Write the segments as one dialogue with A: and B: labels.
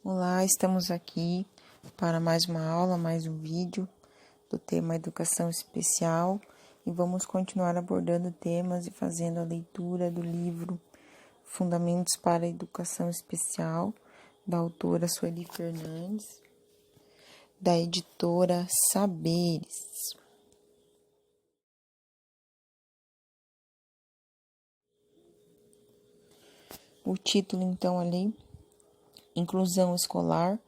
A: Olá, estamos aqui para mais uma aula, mais um vídeo do tema Educação Especial e vamos continuar abordando temas e fazendo a leitura do livro Fundamentos para a Educação Especial, da autora Sueli Fernandes, da editora Saberes. O título, então, ali, Inclusão Escolar,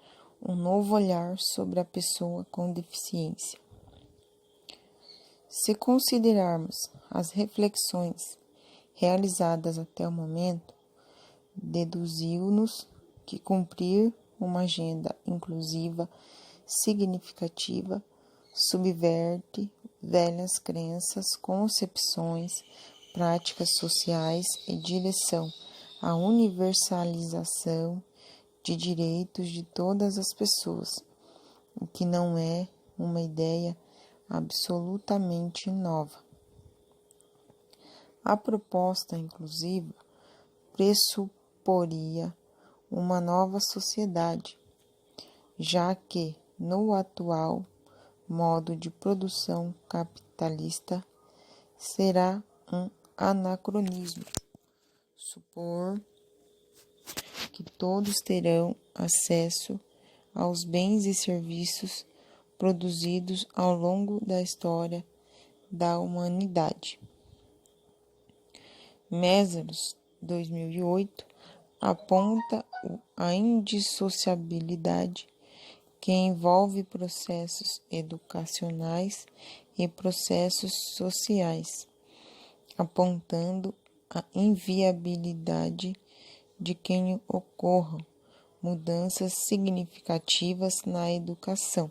A: um novo olhar sobre a pessoa com deficiência. Se considerarmos as reflexões realizadas até o momento, deduziu-nos que cumprir uma agenda inclusiva significativa subverte velhas crenças, concepções, práticas sociais e direção à universalização de direitos de todas as pessoas, o que não é uma ideia absolutamente nova. A proposta inclusiva pressuporia uma nova sociedade, já que no atual modo de produção capitalista será um anacronismo supor que todos terão acesso aos bens e serviços produzidos ao longo da história da humanidade. Mésaros, 2008, aponta a indissociabilidade que envolve processos educacionais e processos sociais, apontando a inviabilidade de que ocorram mudanças significativas na educação,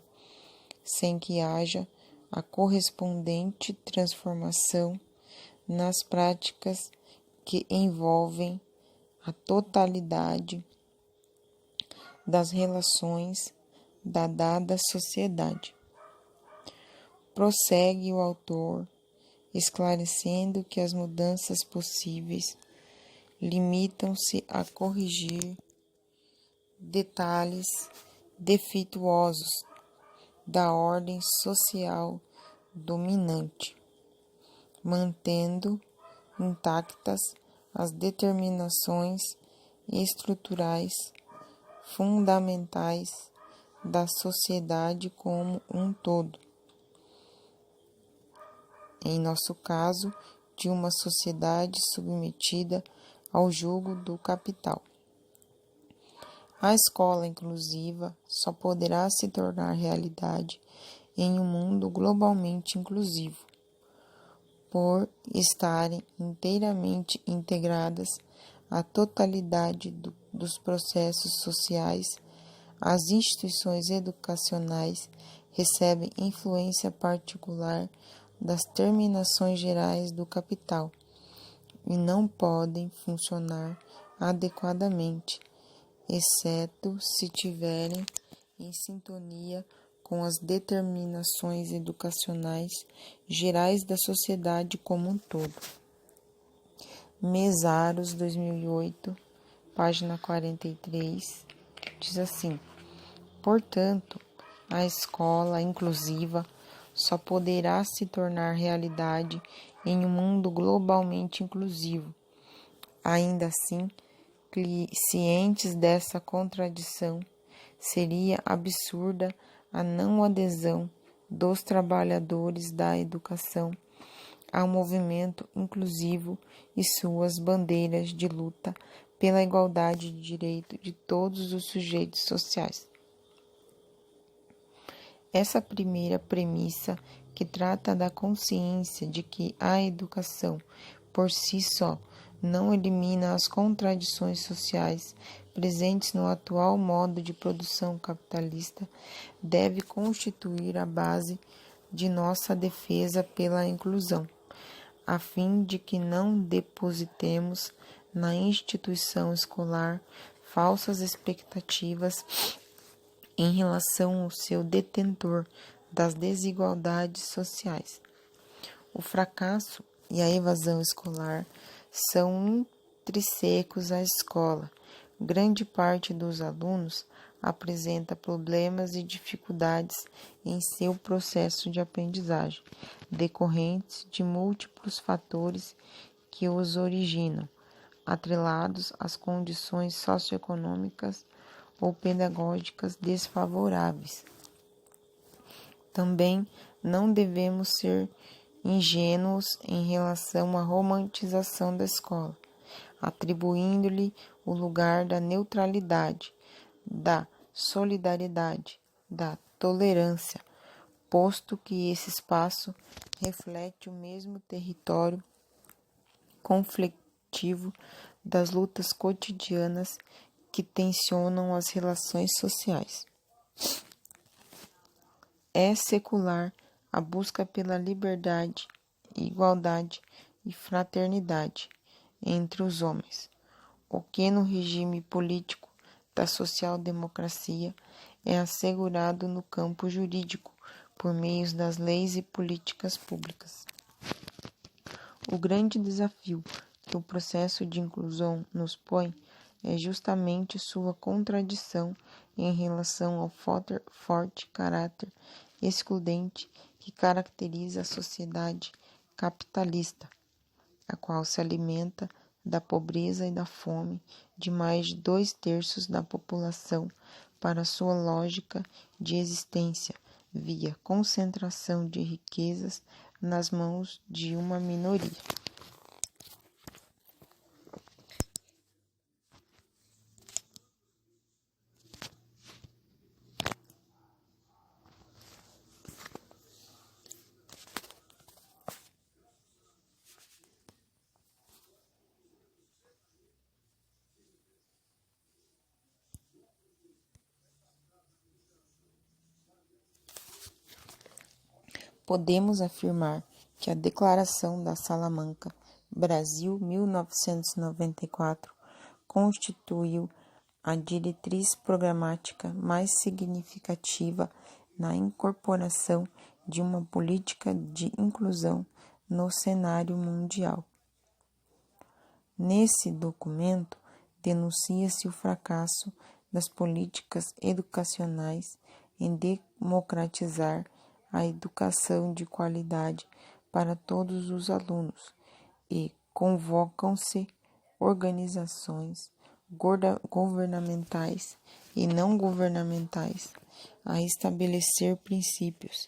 A: sem que haja a correspondente transformação nas práticas que envolvem a totalidade das relações da dada sociedade. Prossegue o autor, esclarecendo que as mudanças possíveis limitam-se a corrigir detalhes defeituosos da ordem social dominante, mantendo intactas as determinações estruturais fundamentais da sociedade como um todo. Em nosso caso, de uma sociedade submetida ao jugo do capital. A escola inclusiva só poderá se tornar realidade em um mundo globalmente inclusivo, por estarem inteiramente integradas à totalidade dos processos sociais. As instituições educacionais recebem influência particular das terminações gerais do capital e não podem funcionar adequadamente, exceto se tiverem em sintonia com as determinações educacionais gerais da sociedade como um todo. Mésaros, 2008, página 43, diz assim: portanto, a escola inclusiva só poderá se tornar realidade em um mundo globalmente inclusivo. Ainda assim, cientes dessa contradição, seria absurda a não adesão dos trabalhadores da educação ao movimento inclusivo e suas bandeiras de luta pela igualdade de direito de todos os sujeitos sociais. Essa primeira premissa, que trata da consciência de que a educação, por si só, não elimina as contradições sociais presentes no atual modo de produção capitalista, deve constituir a base de nossa defesa pela inclusão, a fim de que não depositemos na instituição escolar falsas expectativas em relação ao seu detentor das desigualdades sociais. O fracasso e a evasão escolar são intrínsecos à escola. Grande parte dos alunos apresenta problemas e dificuldades em seu processo de aprendizagem, decorrentes de múltiplos fatores que os originam, atrelados às condições socioeconômicas ou pedagógicas desfavoráveis. Também não devemos ser ingênuos em relação à romantização da escola, atribuindo-lhe o lugar da neutralidade, da solidariedade, da tolerância, posto que esse espaço reflete o mesmo território conflitivo das lutas cotidianas que tensionam as relações sociais. É secular a busca pela liberdade, igualdade e fraternidade entre os homens, o que no regime político da social-democracia é assegurado no campo jurídico por meio das leis e políticas públicas. O grande desafio que o processo de inclusão nos põe é justamente sua contradição em relação ao forte caráter excludente que caracteriza a sociedade capitalista, a qual se alimenta da pobreza e da fome de mais de 2/3 da população para sua lógica de existência, via concentração de riquezas nas mãos de uma minoria. Podemos afirmar que a Declaração da Salamanca, Brasil, 1994, constituiu a diretriz programática mais significativa na incorporação de uma política de inclusão no cenário mundial. Nesse documento, denuncia-se o fracasso das políticas educacionais em democratizar a educação de qualidade para todos os alunos e convocam-se organizações governamentais e não governamentais a estabelecer princípios,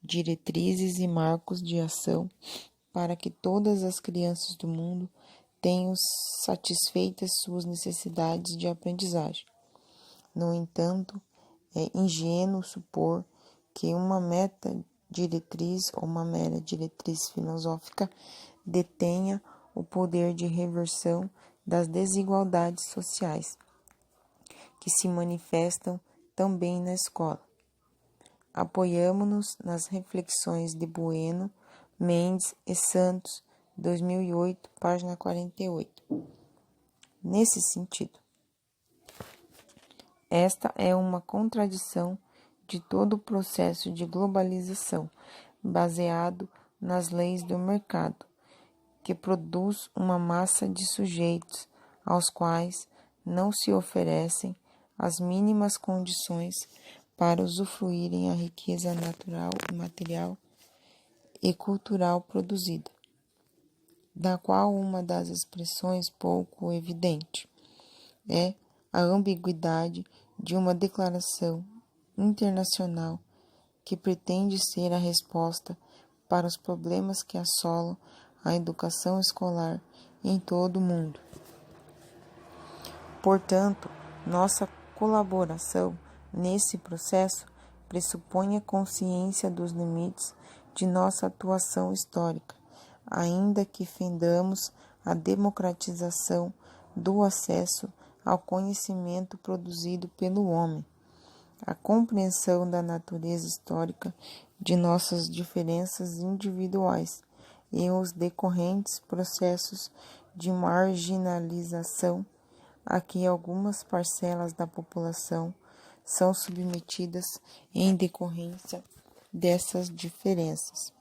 A: diretrizes e marcos de ação para que todas as crianças do mundo tenham satisfeitas suas necessidades de aprendizagem. No entanto, é ingênuo supor que uma meta-diretriz ou uma mera diretriz filosófica detenha o poder de reversão das desigualdades sociais, que se manifestam também na escola. Apoiamo-nos nas reflexões de Bueno, Mendes e Santos, 2008, página 48. Nesse sentido, esta é uma contradição de todo o processo de globalização, baseado nas leis do mercado, que produz uma massa de sujeitos aos quais não se oferecem as mínimas condições para usufruírem a riqueza natural, material e cultural produzida, da qual uma das expressões pouco evidente é a ambiguidade de uma declaração internacional que pretende ser a resposta para os problemas que assolam a educação escolar em todo o mundo. Portanto, nossa colaboração nesse processo pressupõe a consciência dos limites de nossa atuação histórica, ainda que defendamos a democratização do acesso ao conhecimento produzido pelo homem, a compreensão da natureza histórica de nossas diferenças individuais e os decorrentes processos de marginalização a que algumas parcelas da população são submetidas em decorrência dessas diferenças.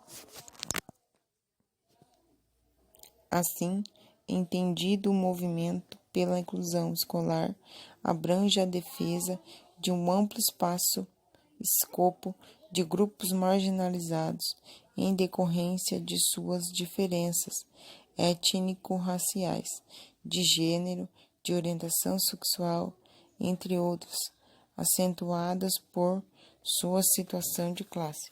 A: Assim, entendido o movimento pela inclusão escolar, abrange a defesa de um amplo escopo de grupos marginalizados em decorrência de suas diferenças étnico-raciais, de gênero, de orientação sexual, entre outros, acentuadas por sua situação de classe.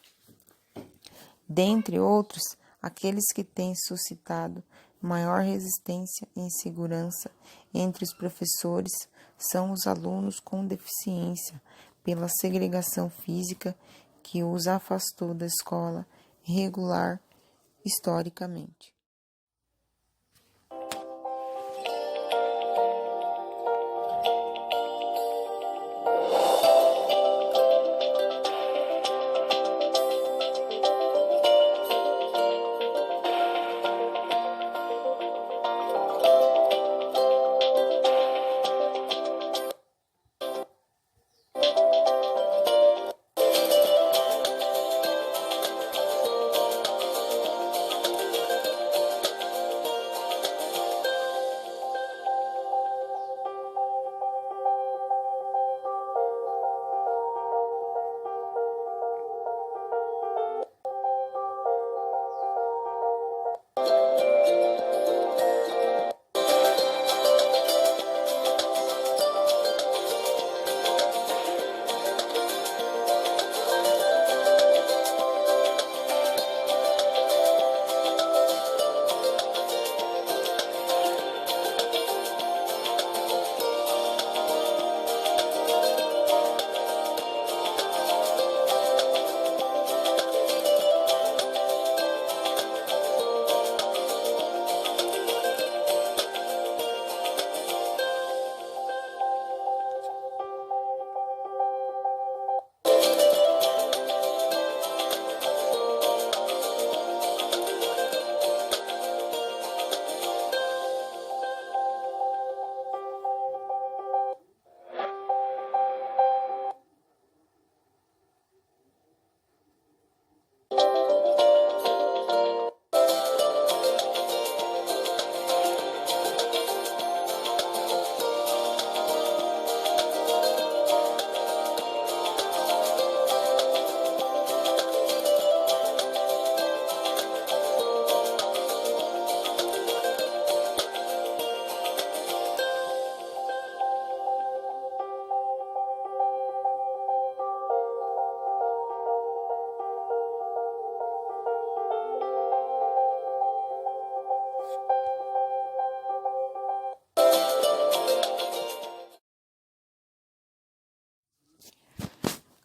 A: Dentre outros, aqueles que têm suscitado maior resistência e insegurança entre os professores são os alunos com deficiência, pela segregação física que os afastou da escola regular historicamente.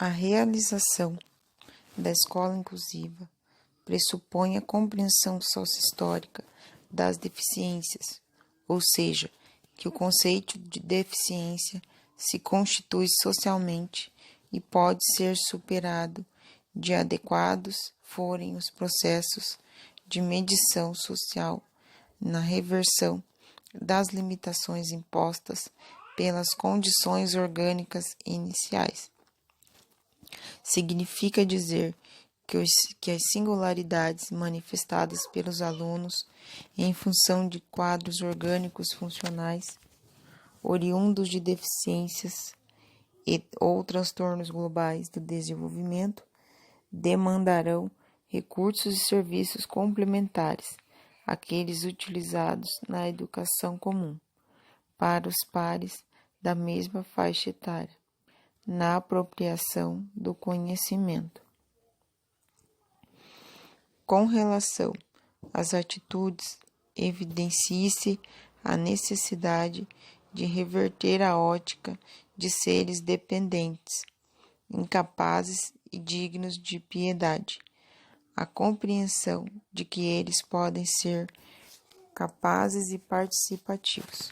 A: A realização da escola inclusiva pressupõe a compreensão sócio-histórica das deficiências, ou seja, que o conceito de deficiência se constitui socialmente e pode ser superado de adequados forem os processos de medição social na reversão das limitações impostas pelas condições orgânicas iniciais. Significa dizer que as singularidades manifestadas pelos alunos em função de quadros orgânicos funcionais, oriundos de deficiências ou transtornos globais do desenvolvimento, demandarão recursos e serviços complementares àqueles utilizados na educação comum, para os pares da mesma faixa etária, na apropriação do conhecimento. Com relação às atitudes, evidencie-se a necessidade de reverter a ótica de seres dependentes, incapazes e dignos de piedade, a compreensão de que eles podem ser capazes e participativos.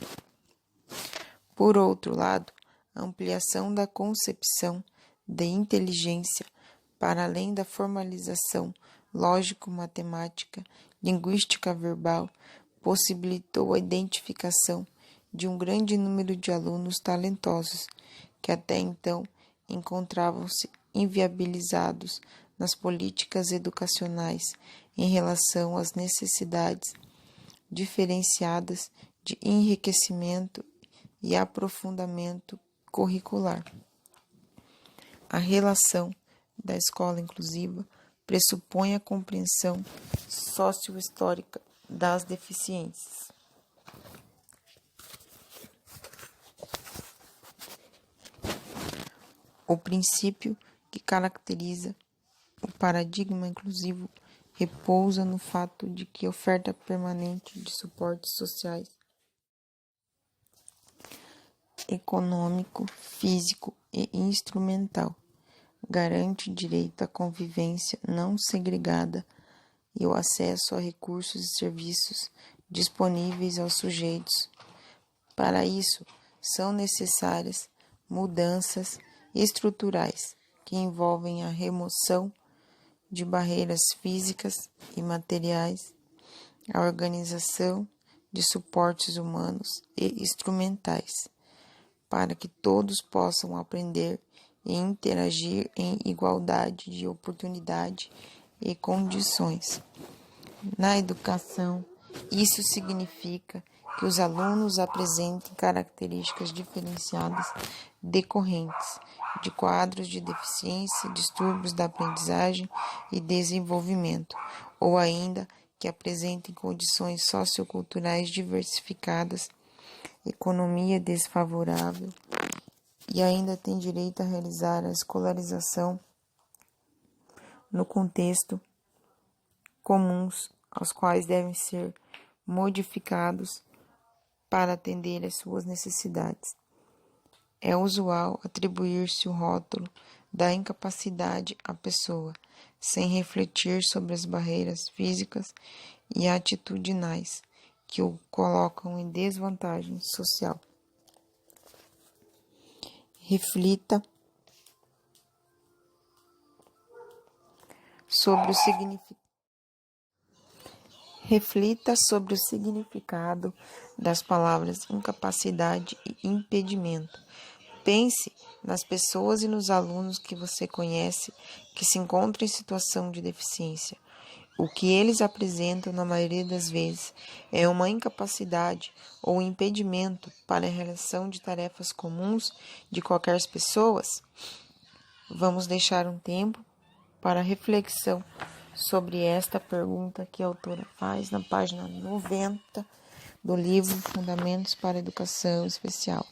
A: Por outro lado, a ampliação da concepção de inteligência para além da formalização lógico-matemática, linguística verbal, possibilitou a identificação de um grande número de alunos talentosos que até então encontravam-se inviabilizados nas políticas educacionais em relação às necessidades diferenciadas de enriquecimento e aprofundamento curricular. A relação da escola inclusiva pressupõe a compreensão sociohistórica das deficiências. O princípio que caracteriza o paradigma inclusivo repousa no fato de que a oferta permanente de suportes sociais, econômico, físico e instrumental garante direito à convivência não segregada e o acesso a recursos e serviços disponíveis aos sujeitos. Para isso, são necessárias mudanças estruturais que envolvem a remoção de barreiras físicas e materiais, a organização de suportes humanos e instrumentais, para que todos possam aprender e interagir em igualdade de oportunidade e condições. Na educação, isso significa que os alunos apresentem características diferenciadas decorrentes de quadros de deficiência, distúrbios da aprendizagem e desenvolvimento, ou ainda que apresentem condições socioculturais diversificadas, economia desfavorável, e ainda têm direito a realizar a escolarização no contexto comuns aos quais devem ser modificados para atender às suas necessidades. É usual atribuir-se o rótulo da incapacidade à pessoa, sem refletir sobre as barreiras físicas e atitudinais que o colocam em desvantagem social. Reflita sobre o significado das palavras incapacidade e impedimento. Pense nas pessoas e nos alunos que você conhece que se encontram em situação de deficiência. O que eles apresentam, na maioria das vezes, é uma incapacidade ou impedimento para a realização de tarefas comuns de qualquer pessoa. Vamos deixar um tempo para reflexão sobre esta pergunta que a autora faz na página 90 do livro Fundamentos para a Educação Especial.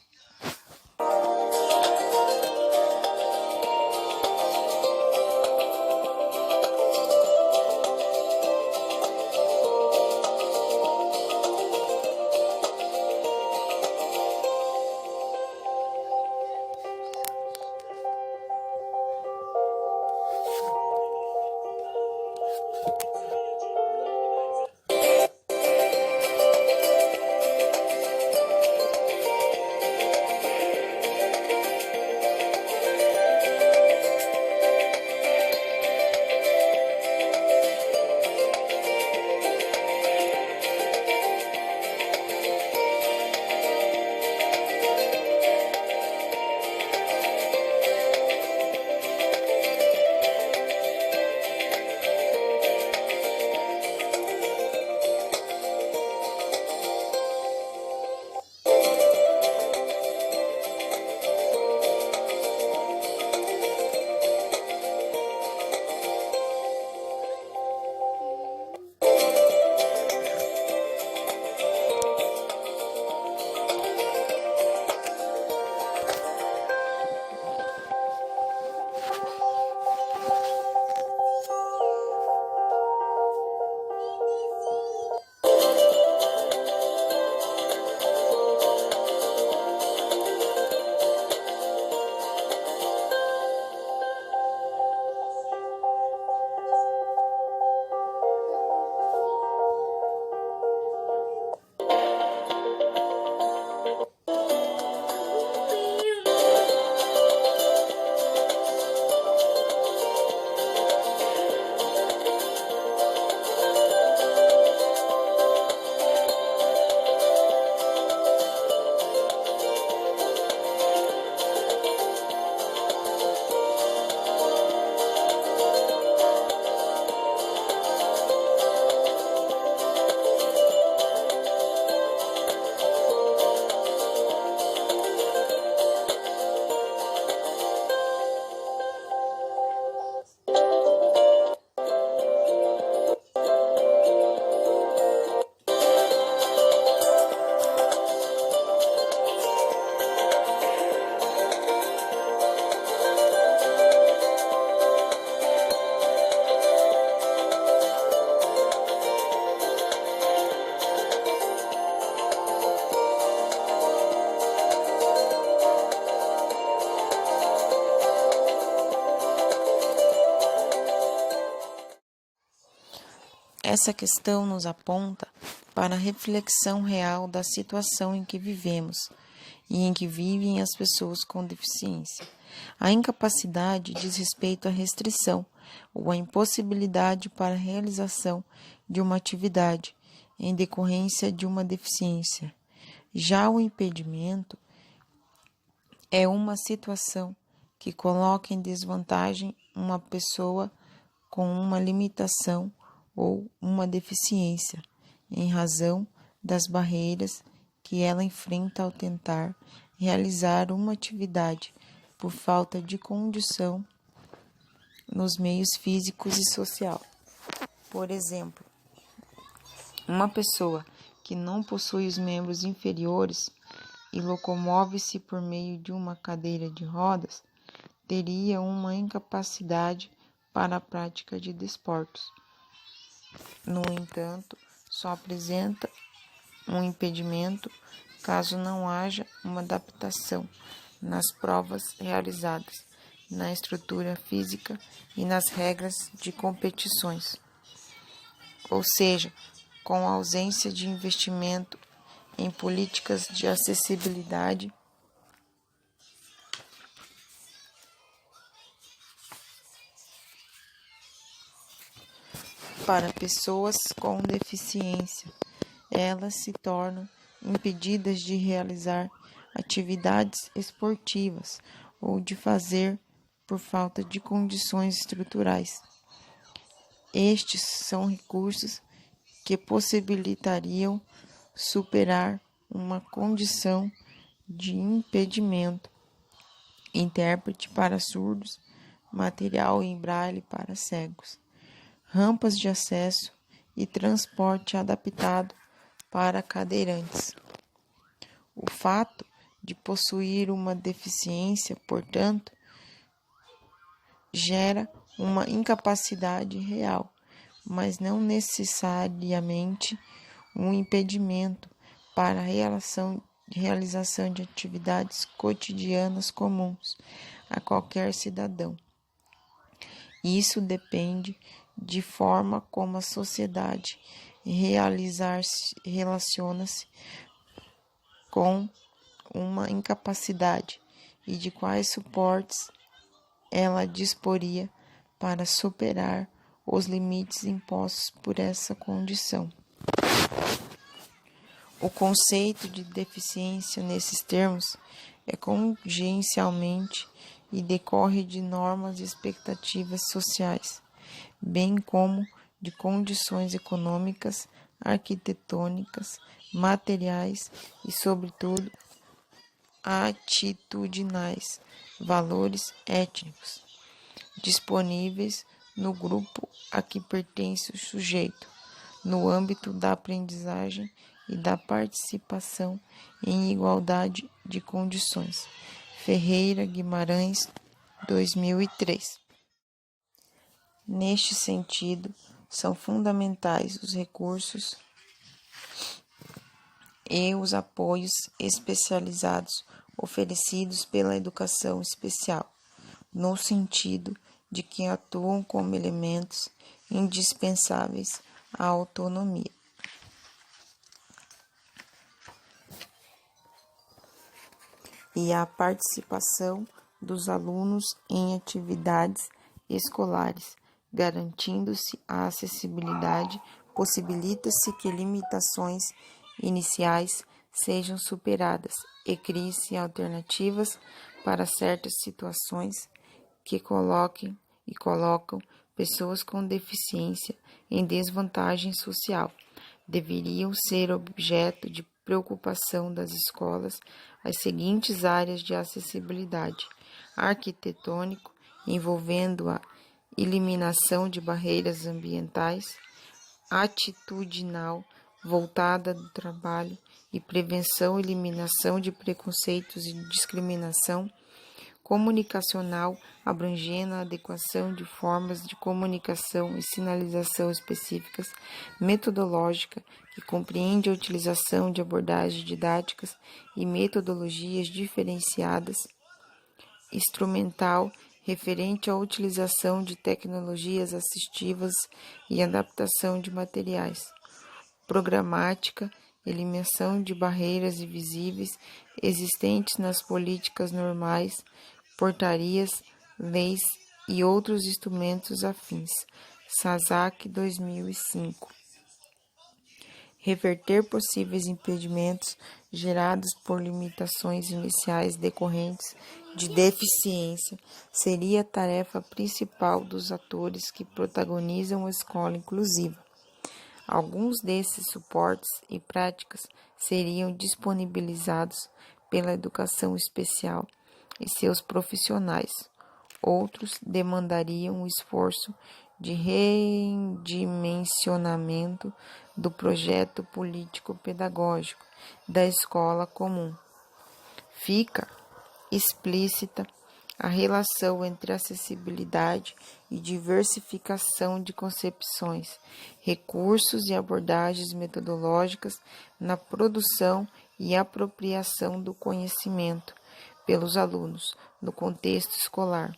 A: Essa questão nos aponta para a reflexão real da situação em que vivemos e em que vivem as pessoas com deficiência. A incapacidade diz respeito à restrição ou à impossibilidade para a realização de uma atividade em decorrência de uma deficiência. Já o impedimento é uma situação que coloca em desvantagem uma pessoa com uma limitação ou uma deficiência, em razão das barreiras que ela enfrenta ao tentar realizar uma atividade por falta de condição nos meios físicos e social. Por exemplo, uma pessoa que não possui os membros inferiores e locomove-se por meio de uma cadeira de rodas teria uma incapacidade para a prática de desportos. No entanto, só apresenta um impedimento caso não haja uma adaptação nas provas realizadas, na estrutura física e nas regras de competições. Ou seja, com a ausência de investimento em políticas de acessibilidade para pessoas com deficiência, elas se tornam impedidas de realizar atividades esportivas ou de fazer por falta de condições estruturais. Estes são recursos que possibilitariam superar uma condição de impedimento, intérprete para surdos, material em braille para cegos, rampas de acesso e transporte adaptado para cadeirantes. O fato de possuir uma deficiência, portanto, gera uma incapacidade real, mas não necessariamente um impedimento para a realização de atividades cotidianas comuns a qualquer cidadão. Isso depende de forma como a sociedade relaciona-se com uma incapacidade e de quais suportes ela disporia para superar os limites impostos por essa condição. O conceito de deficiência nesses termos é contingencialmente e decorre de normas e expectativas sociais, bem como de condições econômicas, arquitetônicas, materiais e, sobretudo, atitudinais, valores étnicos, disponíveis no grupo a que pertence o sujeito, no âmbito da aprendizagem e da participação em igualdade de condições. Ferreira Guimarães, 2003. Neste sentido, são fundamentais os recursos e os apoios especializados oferecidos pela educação especial, no sentido de que atuam como elementos indispensáveis à autonomia. E à participação dos alunos em atividades escolares, garantindo-se a acessibilidade, possibilita-se que limitações iniciais sejam superadas e criem-se alternativas para certas situações que colocam pessoas com deficiência em desvantagem social. Deveriam ser objeto de preocupação das escolas as seguintes áreas de acessibilidade: arquitetônico, envolvendo a eliminação de barreiras ambientais; atitudinal, voltada do trabalho e prevenção e eliminação de preconceitos e discriminação; comunicacional, abrangendo a adequação de formas de comunicação e sinalização específicas; metodológica, que compreende a utilização de abordagens didáticas e metodologias diferenciadas; instrumental, referente à utilização de tecnologias assistivas e adaptação de materiais. Programática, eliminação de barreiras invisíveis existentes nas políticas normais, portarias, leis e outros instrumentos afins. SASAC 2005. Reverter possíveis impedimentos gerados por limitações iniciais decorrentes de deficiência seria a tarefa principal dos atores que protagonizam a escola inclusiva. Alguns desses suportes e práticas seriam disponibilizados pela educação especial e seus profissionais. Outros demandariam o esforço de redimensionamento do projeto político-pedagógico da escola comum. Fica explícita a relação entre acessibilidade e diversificação de concepções, recursos e abordagens metodológicas na produção e apropriação do conhecimento pelos alunos no contexto escolar.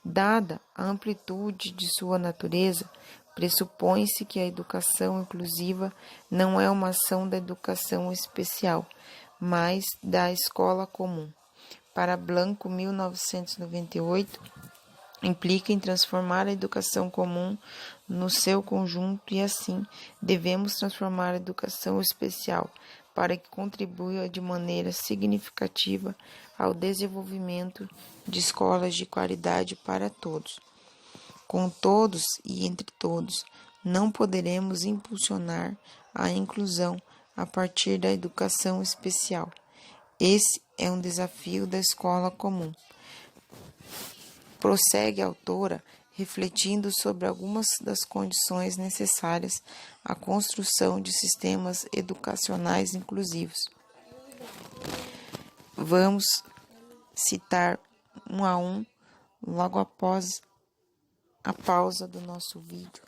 A: Dada a amplitude de sua natureza, pressupõe-se que a educação inclusiva não é uma ação da educação especial, mas da escola comum. Para Blanco, 1998, implica em transformar a educação comum no seu conjunto e, assim, devemos transformar a educação especial para que contribua de maneira significativa ao desenvolvimento de escolas de qualidade para todos. Com todos e entre todos, não poderemos impulsionar a inclusão a partir da educação especial. Esse é um desafio da escola comum. Prossegue a autora, refletindo sobre algumas das condições necessárias à construção de sistemas educacionais inclusivos. Vamos citar um a um, logo após a pausa do nosso vídeo.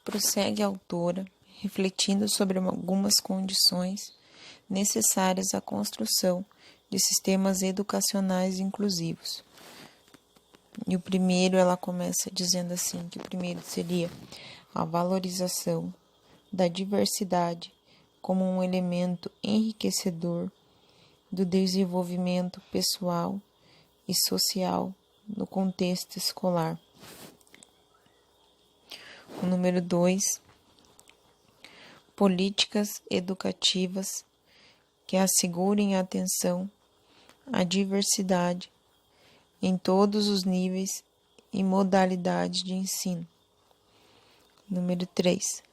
A: Prossegue a autora, refletindo sobre algumas condições necessárias à construção de sistemas educacionais inclusivos. E o primeiro, ela começa dizendo assim, que o primeiro seria a valorização da diversidade como um elemento enriquecedor do desenvolvimento pessoal e social no contexto escolar. O número 2, políticas educativas que assegurem a atenção à diversidade em todos os níveis e modalidades de ensino. Número 3,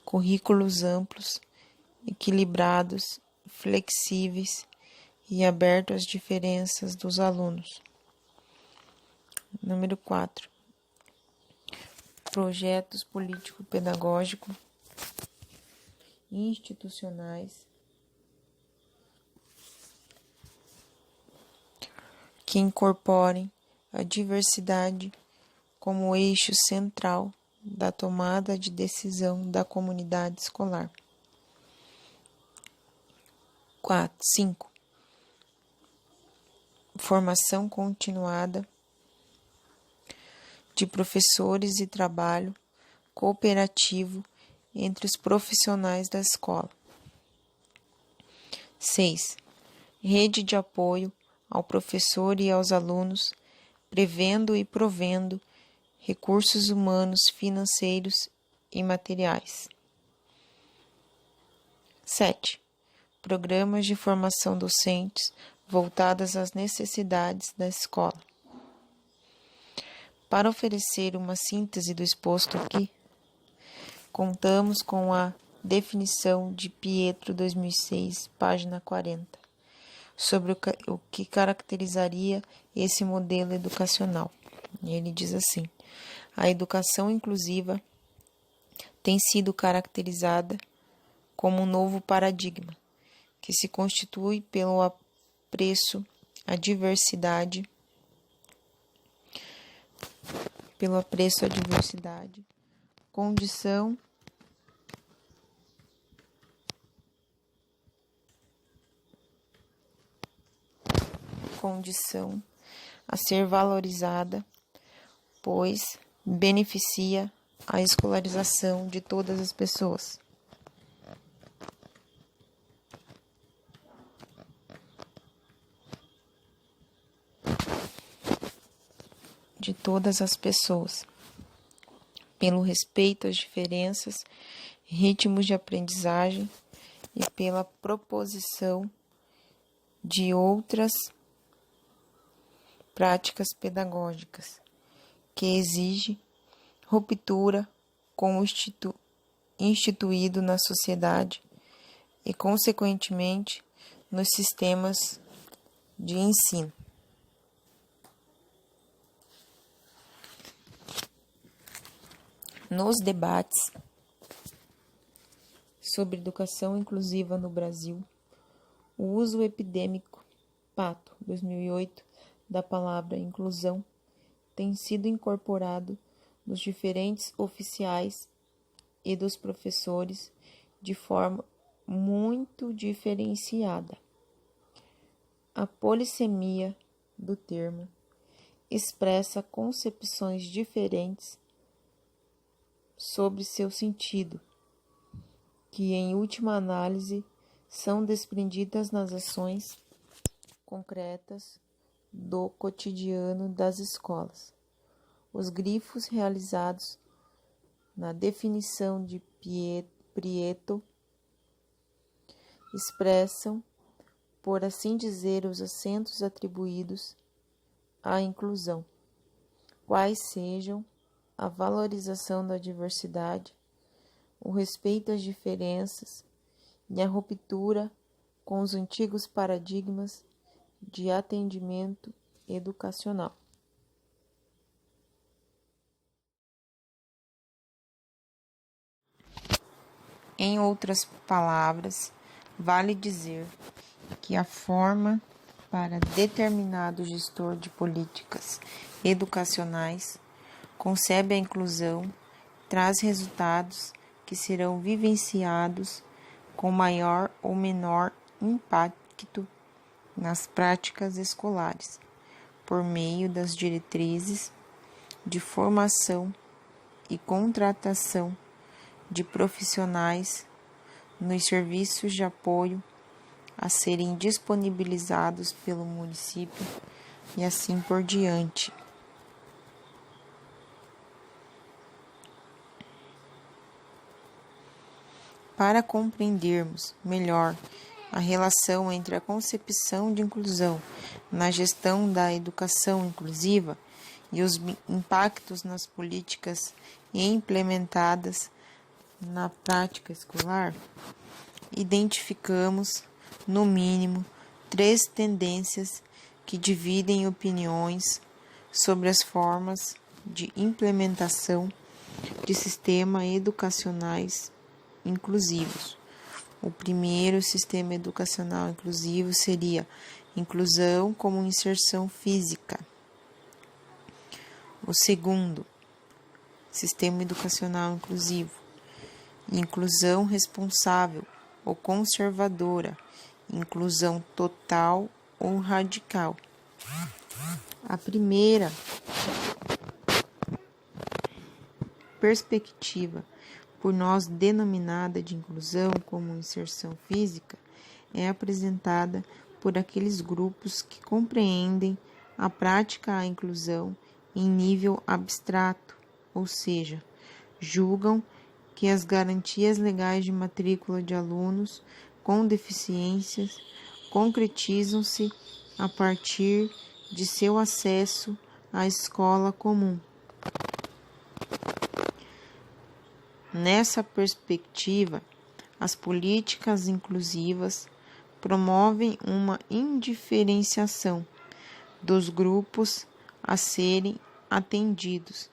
A: currículos amplos, equilibrados, flexíveis e abertos às diferenças dos alunos. Número 4, projetos político-pedagógicos institucionais que incorporem a diversidade como eixo central da tomada de decisão da comunidade escolar. 5. Formação continuada de professores e trabalho cooperativo entre os profissionais da escola. 6. Rede de apoio ao professor e aos alunos, prevendo e provendo recursos humanos, financeiros e materiais. 7. Programas de formação docentes voltadas às necessidades da escola. Para oferecer uma síntese do exposto aqui, contamos com a definição de Pietro 2006, página 40, sobre o que caracterizaria esse modelo educacional. Ele diz assim: a educação inclusiva tem sido caracterizada como um novo paradigma, que se constitui pelo apreço à diversidade, condição a ser valorizada, pois beneficia a escolarização de todas as pessoas. Pelo respeito às diferenças, ritmos de aprendizagem e pela proposição de outras práticas pedagógicas, que exige ruptura com o instituído na sociedade e, consequentemente, nos sistemas de ensino. Nos debates sobre educação inclusiva no Brasil, o uso epidêmico, Pato, 2008, da palavra inclusão tem sido incorporado nos diferentes oficiais e dos professores de forma muito diferenciada. A polissemia do termo expressa concepções diferentes sobre seu sentido, que, em última análise, são desprendidas nas ações concretas do cotidiano das escolas. Os grifos realizados na definição de Pietro expressam, por assim dizer, os acentos atribuídos à inclusão, quais sejam a valorização da diversidade, o respeito às diferenças e a ruptura com os antigos paradigmas de atendimento educacional. Em outras palavras, vale dizer que a forma para determinado gestor de políticas educacionais concebe a inclusão, traz resultados que serão vivenciados com maior ou menor impacto nas práticas escolares, por meio das diretrizes de formação e contratação de profissionais nos serviços de apoio a serem disponibilizados pelo município e assim por diante. Para compreendermos melhor a relação entre a concepção de inclusão na gestão da educação inclusiva e os impactos nas políticas implementadas na prática escolar, identificamos, no mínimo, 3 tendências que dividem opiniões sobre as formas de implementação de sistemas educacionais inclusivos. O primeiro sistema educacional inclusivo seria inclusão como inserção física. O segundo, sistema educacional inclusivo, inclusão responsável ou conservadora, inclusão total ou radical. A primeira perspectiva, por nós denominada de inclusão como inserção física, é apresentada por aqueles grupos que compreendem a prática da inclusão em nível abstrato, ou seja, julgam que as garantias legais de matrícula de alunos com deficiências concretizam-se a partir de seu acesso à escola comum. Nessa perspectiva, as políticas inclusivas promovem uma indiferenciação dos grupos a serem atendidos,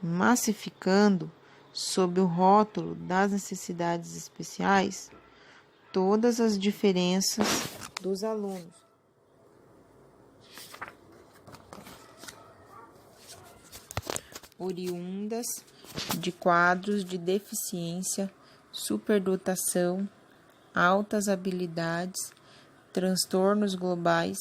A: massificando, sob o rótulo das necessidades especiais, todas as diferenças dos alunos. Oriundas de quadros de deficiência, superdotação, altas habilidades, transtornos globais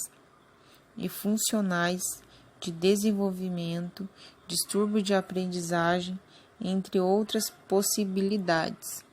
A: e funcionais de desenvolvimento, distúrbio de aprendizagem, entre outras possibilidades.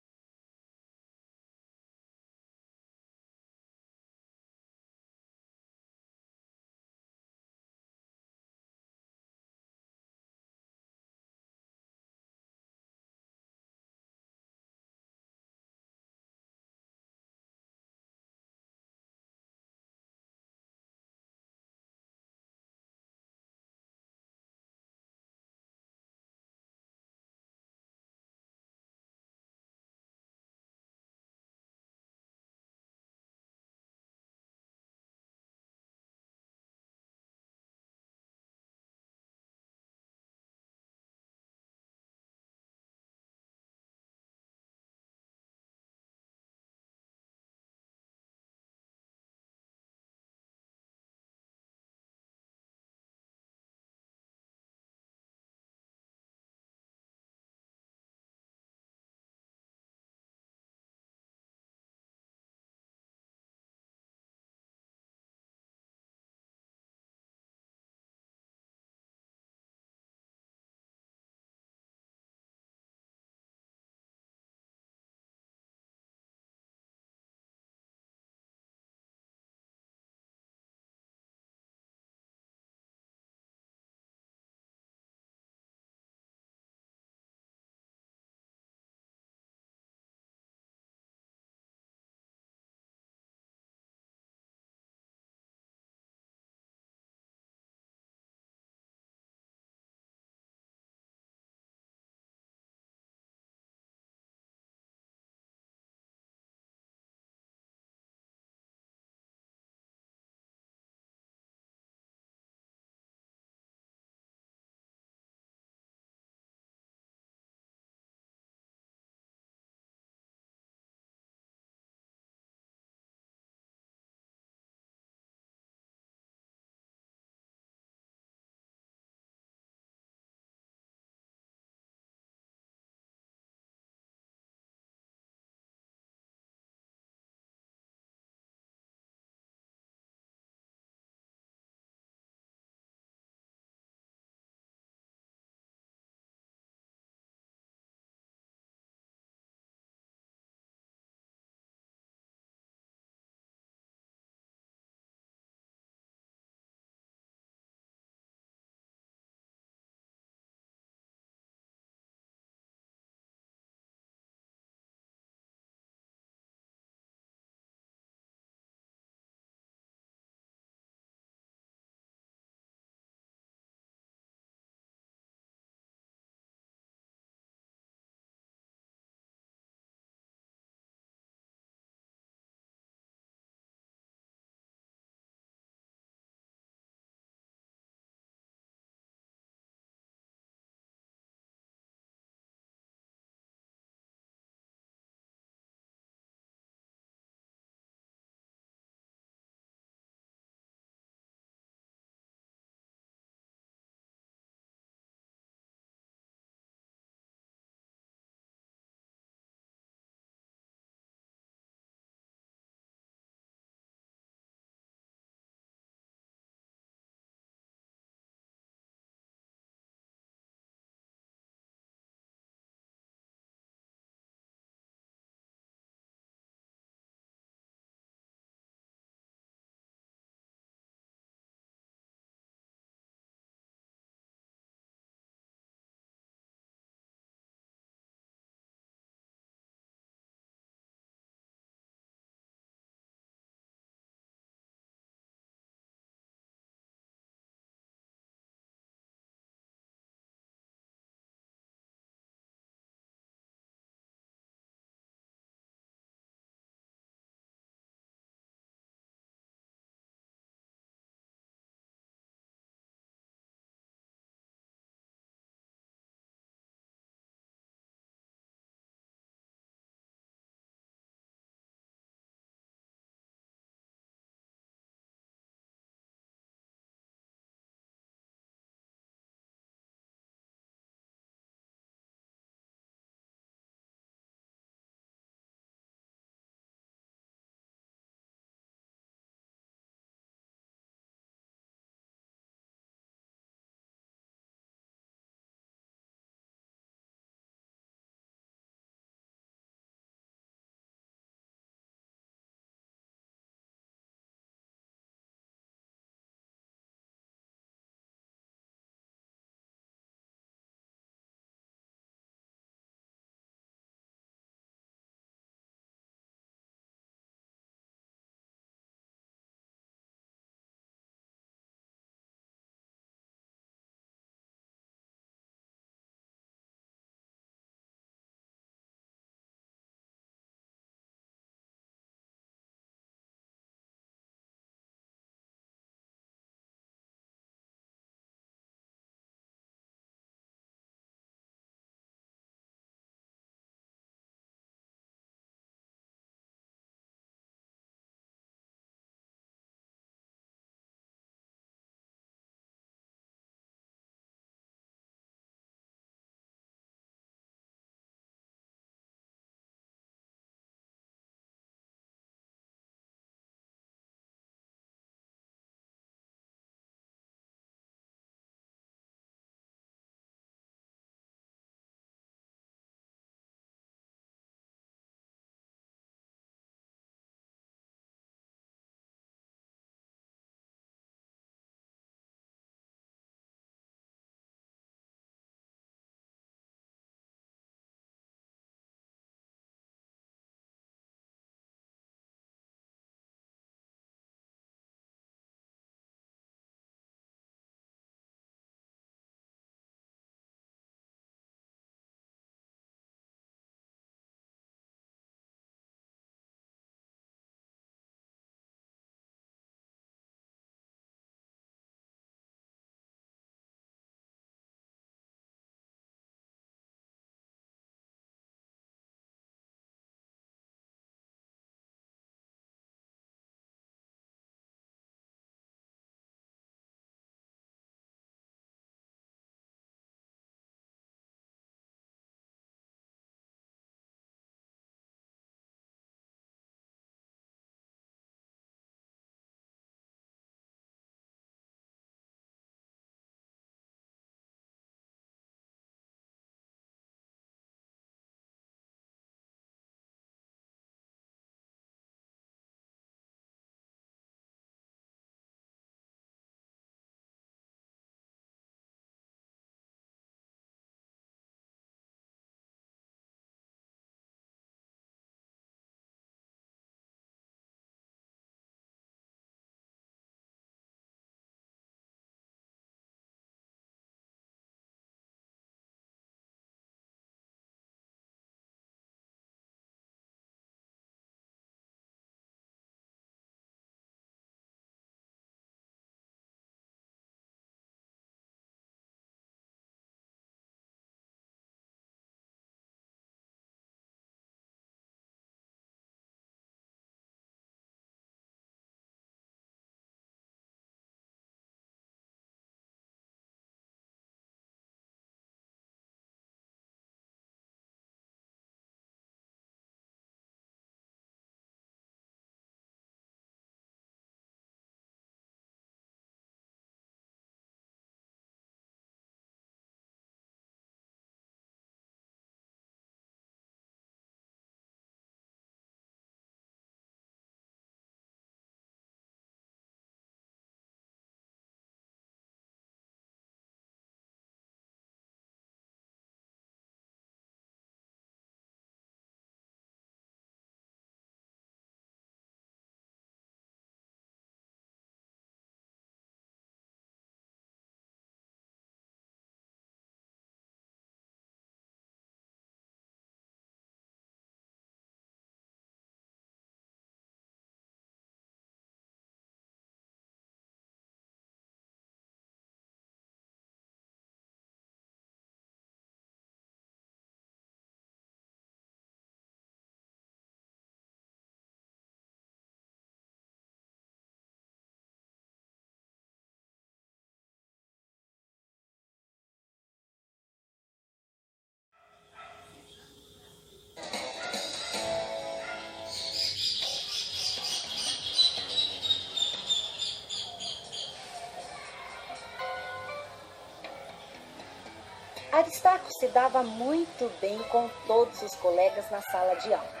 B: Aristarco se dava muito bem com todos os colegas na sala de aula.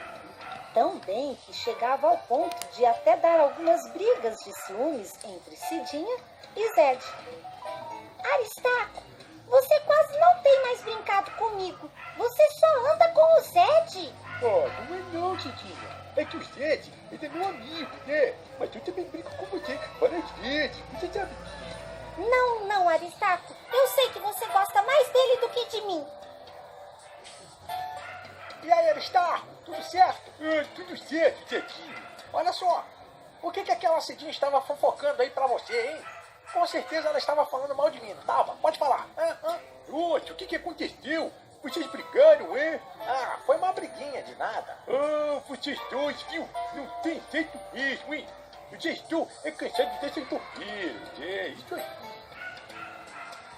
B: Tão bem que chegava ao ponto de até dar algumas brigas de ciúmes entre Cidinha e Zed.
C: Aristarco, você quase não tem mais brincado comigo. Você só anda com o Zed.
D: Oh, não é não, Cidinha. É que o Zed, ele é meu amigo, né? Mas eu também brinco com você várias vezes. Você sabe disso.
C: Não, Aristarco. Eu sei que você gosta mais dele do que de mim.
D: E aí, Aristarco, tudo certo? Tudo certo, Zedinho. Olha só, o que aquela Cidinha estava fofocando aí pra você, hein? Com certeza ela estava falando mal de mim, não estava? Pode falar. Oxe, o que aconteceu? Vocês brigaram, hein? Ah, foi uma briguinha de nada. Ah, vocês dois, viu? Não tem jeito mesmo, hein? Eu já estou cansado dessas bobeiras. É, isso aí.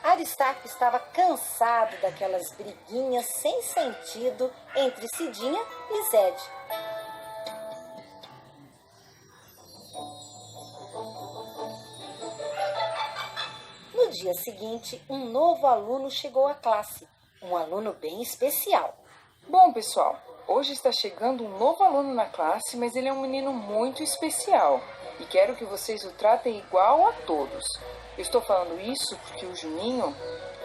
B: Aristarco estava cansado daquelas briguinhas sem sentido entre Cidinha e Zed. No dia seguinte, um novo aluno chegou à classe, um aluno bem especial.
E: Bom, pessoal, hoje está chegando um novo aluno na classe, mas ele é um menino muito especial e quero que vocês o tratem igual a todos. Eu estou falando isso porque o Juninho,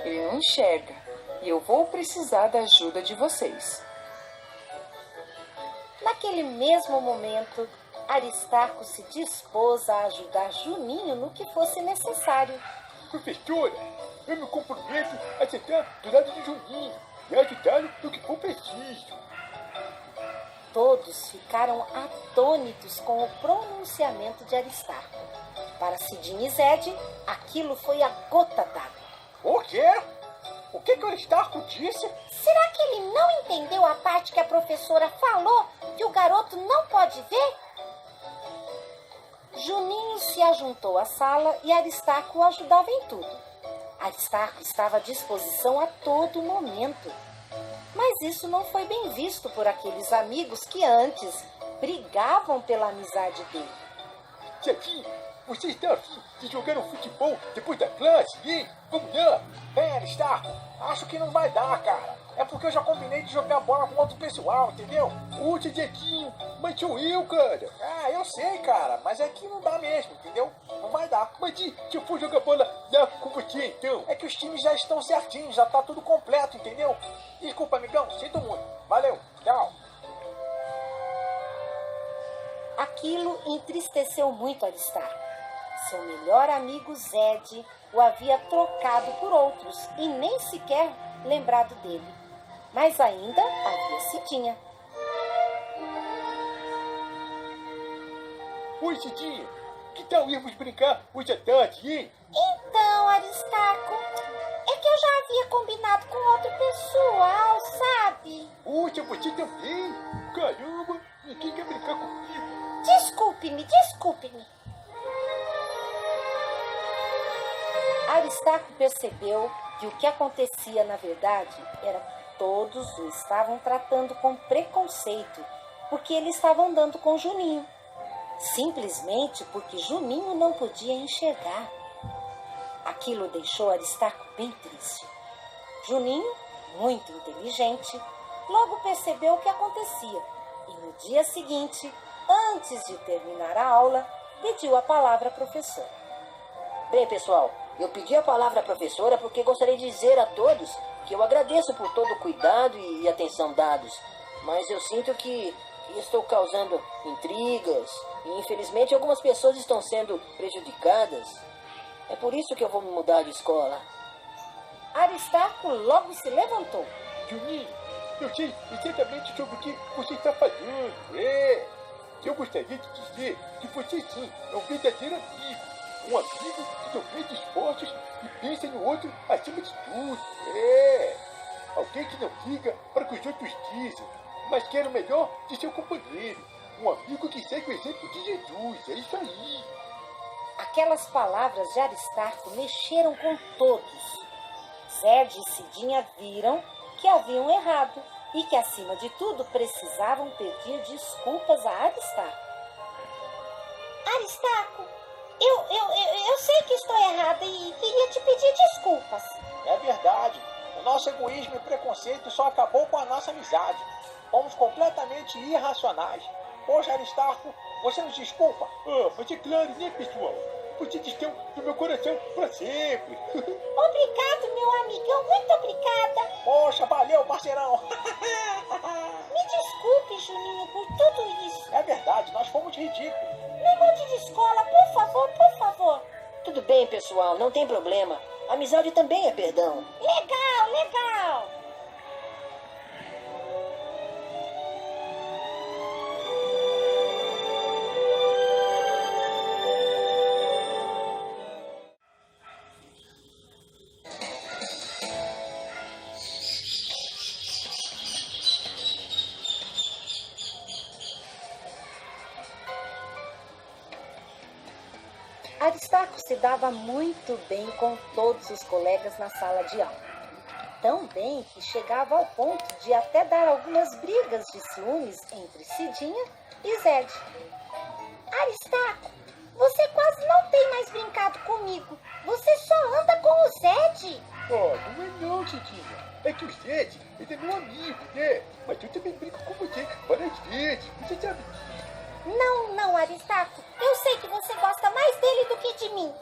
E: ele não enxerga e eu vou precisar da ajuda de vocês.
B: Naquele mesmo momento, Aristarco se dispôs a ajudar Juninho no que fosse necessário.
D: Professora, eu me comprometo a sentar do lado de Juninho e ajudá-lo no que for preciso.
B: Todos ficaram atônitos com o pronunciamento de Aristarco. Para Cidinha e Zed, aquilo foi a gota d'água.
D: O quê? O que o Aristarco disse?
C: Será que ele não entendeu a parte que a professora falou que o garoto não pode ver?
B: Juninho se ajuntou à sala e Aristarco o ajudava em tudo. Aristarco estava à disposição a todo momento. Mas isso não foi bem visto por aqueles amigos que antes brigavam pela amizade dele.
D: Zedinho, você está afim de jogar um futebol depois da classe, hein? Vamos lá! Aristarco, acho que não vai dar, cara. É porque eu já combinei de jogar bola com outro pessoal, entendeu? Puxa, Zedinho, mas sou eu, cara. Ah, eu sei, cara, mas é que não dá mesmo, entendeu? Não vai dar. Mas se eu for jogar bola lá com você, então? É que os times já estão certinhos, já tá tudo completo, entendeu? Desculpa, amigão, sinto muito. Valeu, tchau.
B: Aquilo entristeceu muito Aristarco. Seu melhor amigo Zed o havia trocado por outros e nem sequer lembrado dele. Mas ainda havia Cidinha.
D: Oi, Cidinha, que tal irmos brincar hoje à tarde, hein?
C: Então, Aristarco, é que eu já havia combinado com outro pessoal, sabe?
D: Poxa, você também? Caramba, ninguém quer brincar comigo.
C: Desculpe-me.
B: Aristarco percebeu que o que acontecia na verdade era que todos o estavam tratando com preconceito porque ele estava andando com Juninho. Simplesmente porque Juninho não podia enxergar. Aquilo deixou Aristarco bem triste. Juninho, muito inteligente, logo percebeu o que acontecia e no dia seguinte, antes de terminar a aula, pediu a palavra à professora.
F: Bem, pessoal, eu pedi a palavra à professora porque gostaria de dizer a todos que eu agradeço por todo o cuidado e atenção dados, mas eu sinto que estou causando intrigas e, infelizmente, algumas pessoas estão sendo prejudicadas. É por isso que eu vou me mudar de escola.
B: Aristarco logo se levantou.
D: Juninho, eu sei exatamente sobre o que você está falando. Eu gostaria de dizer que você sim é um verdadeiro amigo. Um amigo que não mede esforços e pensa no outro acima de tudo. Alguém que não liga para o que os outros dizem, mas quer o melhor de seu companheiro. Um amigo que segue o exemplo de Jesus. É isso aí.
B: Aquelas palavras de Aristarco mexeram com todos. Zed e Cidinha viram que haviam errado e que, acima de tudo, precisavam pedir desculpas a Aristarco.
C: Aristarco, eu sei que estou errada e queria te pedir desculpas.
D: É verdade. Eu nosso egoísmo e preconceito só acabou com a nossa amizade. Fomos completamente irracionais. Poxa, Aristarco, você nos desculpa?
G: Ah, mas é claro, né, pessoal? Vocês estão no meu coração para sempre.
C: Obrigado, meu amigão, muito obrigada.
D: Poxa, valeu, parceirão.
C: Me desculpe, Juninho, por tudo isso.
D: É verdade, nós fomos ridículos.
C: Me mude de escola, por favor, por favor.
F: Tudo bem, pessoal, não tem problema. Amizade também é perdão.
C: Legal, legal.
B: Aristarco se dava muito bem com todos os colegas na sala de aula. Tão bem que chegava ao ponto de até dar algumas brigas de ciúmes entre Cidinha e Zed.
C: Aristarco, você quase não tem mais brincado comigo. Você só anda com o Zed.
G: Ah, não é não, Cidinha. É que o Zed, ele é meu amigo, né? Mas eu também brinco com você várias vezes. Você sabe disso.
C: Não, não, Aristarco. Eu sei que você gosta mais dele do que de mim.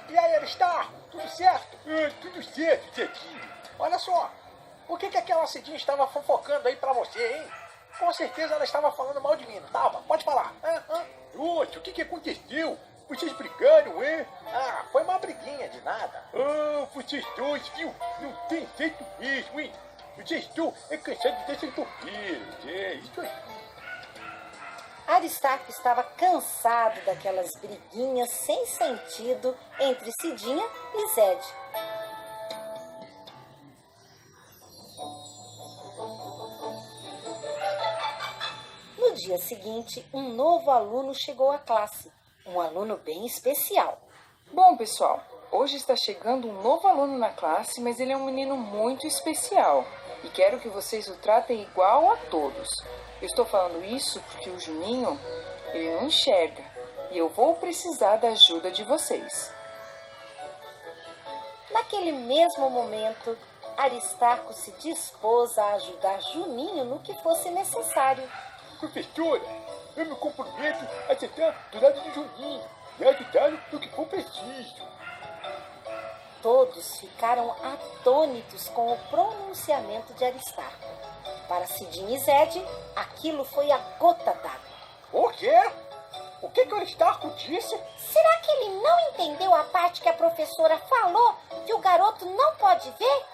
D: E aí, Aristarco, tudo certo?
G: Ah, tudo certo, Zedinho.
D: Olha só, o que aquela Cidinha estava fofocando aí pra você, hein? Com certeza ela estava falando mal de mim, não tava? Pode falar.
G: Nossa, o que aconteceu? Vocês brigaram, é?
D: Ah, foi uma briguinha de nada.
G: Ah, vocês dois, viu? Não tem jeito mesmo, hein? Vocês estão cansados dessas bobeiras. É, isso aí.
B: Aristarco estava cansado daquelas briguinhas sem sentido entre Cidinha e Zed. No dia seguinte, um novo aluno chegou à classe, um aluno bem especial.
E: Bom, pessoal, hoje está chegando um novo aluno na classe, mas ele é um menino muito especial e quero que vocês o tratem igual a todos. Eu estou falando isso porque o Juninho, ele não enxerga e eu vou precisar da ajuda de vocês.
B: Naquele mesmo momento, Aristarco se dispôs a ajudar Juninho no que fosse necessário.
G: Professora, eu me comprometo a sentar do lado de Juninho e ajudá-lo no que for preciso.
B: Todos ficaram atônitos com o pronunciamento de Aristarco. Para Cidinha e Zed, aquilo foi a gota d'água.
D: O quê? O que o Aristarco disse?
C: Será que ele não entendeu a parte que a professora falou que o garoto não pode ver?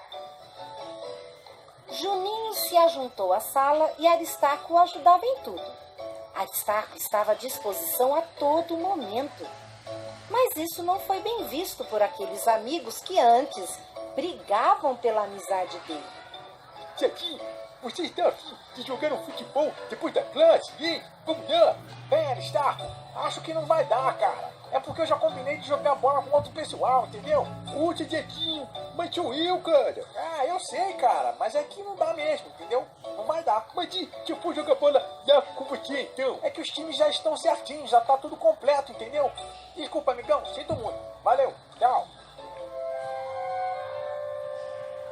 B: Juninho se ajuntou à sala e Aristarco o ajudava em tudo. Aristarco estava à disposição a todo momento. Mas isso não foi bem visto por aqueles amigos que antes brigavam pela amizade dele.
G: Zedinho, você está afim de jogar um futebol depois da classe, hein? Vamos lá!
D: Aristarco, acho que não vai dar, cara. É porque eu já combinei de jogar bola com outro pessoal, entendeu?
G: Poxa, Zedinho, mas sou eu, cara.
D: Ah, eu sei, cara, mas é que não dá mesmo, entendeu? Não vai dar.
G: Mas e se eu for jogar bola lá com você, então?
D: É que os times já estão certinhos, já tá tudo completo, entendeu? Desculpa, amigão, sinto muito. Valeu, tchau.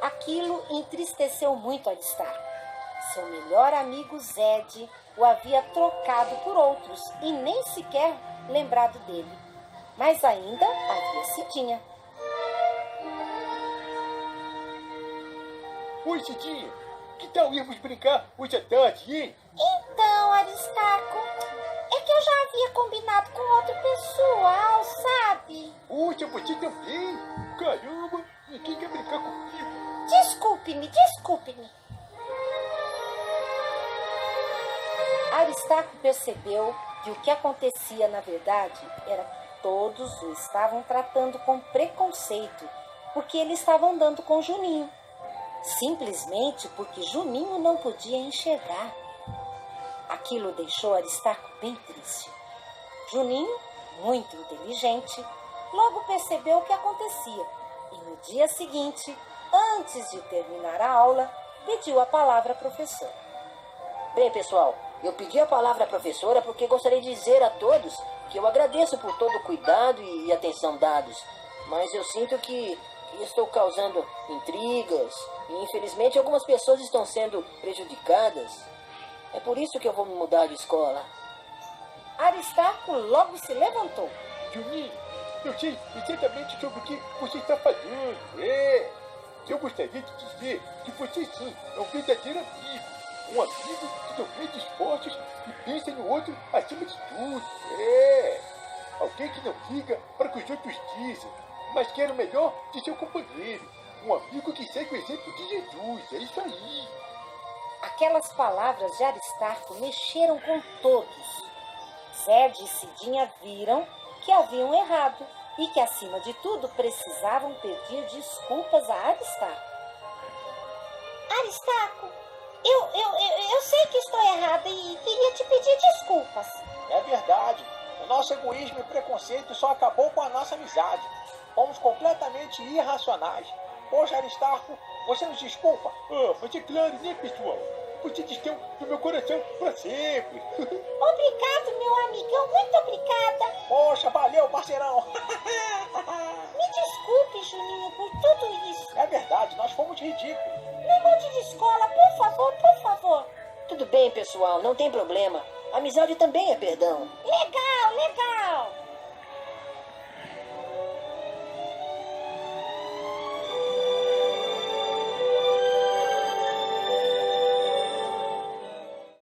B: Aquilo entristeceu muito Aristarco. Seu melhor amigo Zed o havia trocado por outros e nem sequer lembrado dele. Mas ainda havia Cidinha.
G: Oi, Cidinha, que tal irmos brincar hoje à tarde, hein?
C: Então, Aristarco, é que eu já havia combinado com outro pessoal, sabe?
G: Poxa, você também? Caramba, ninguém quer brincar comigo.
C: Desculpe-me, desculpe-me.
B: Aristarco percebeu que o que acontecia na verdade era que todos o estavam tratando com preconceito porque ele estava andando com Juninho. Simplesmente porque Juninho não podia enxergar. Aquilo deixou Aristarco bem triste. Juninho, muito inteligente, logo percebeu o que acontecia e no dia seguinte, antes de terminar a aula, pediu a palavra à professora.
F: Bem, pessoal, eu pedi a palavra à professora porque gostaria de dizer a todos que eu agradeço por todo o cuidado e atenção dados. Mas eu sinto que que estou causando intrigas e infelizmente algumas pessoas estão sendo prejudicadas. É por isso que eu vou me mudar de escola.
B: Aristarco logo se levantou.
G: Juninho, eu sei exatamente sobre o que você está falando. Eu gostaria de dizer que você sim é um verdadeiro amigo. Um amigo que não mede esforços e pensa no outro acima de tudo. Alguém que não liga para o que os outros dizem, mas quer o melhor de seu companheiro. Um amigo que segue o exemplo de Jesus. É isso aí.
B: Aquelas palavras de Aristarco mexeram com todos. Zed e Cidinha viram que haviam errado e que, acima de tudo, precisavam pedir desculpas a Aristarco.
C: Aristarco, eu sei que estou errada e queria te pedir desculpas.
D: É verdade. O nosso egoísmo e preconceito só acabou com a nossa amizade. Fomos completamente irracionais. Poxa, Aristarco, você nos desculpa?
G: Mas é claro, né, pessoal? Vocês estão no meu coração para sempre.
C: Obrigado, meu amigão, muito obrigada.
D: Poxa, valeu, parceirão.
C: Me desculpe, Juninho, por tudo isso.
D: É verdade, nós fomos ridículos.
C: Me mude de escola, por favor, por favor.
F: Tudo bem, pessoal, não tem problema. Amizade também é perdão.
C: Legal, legal.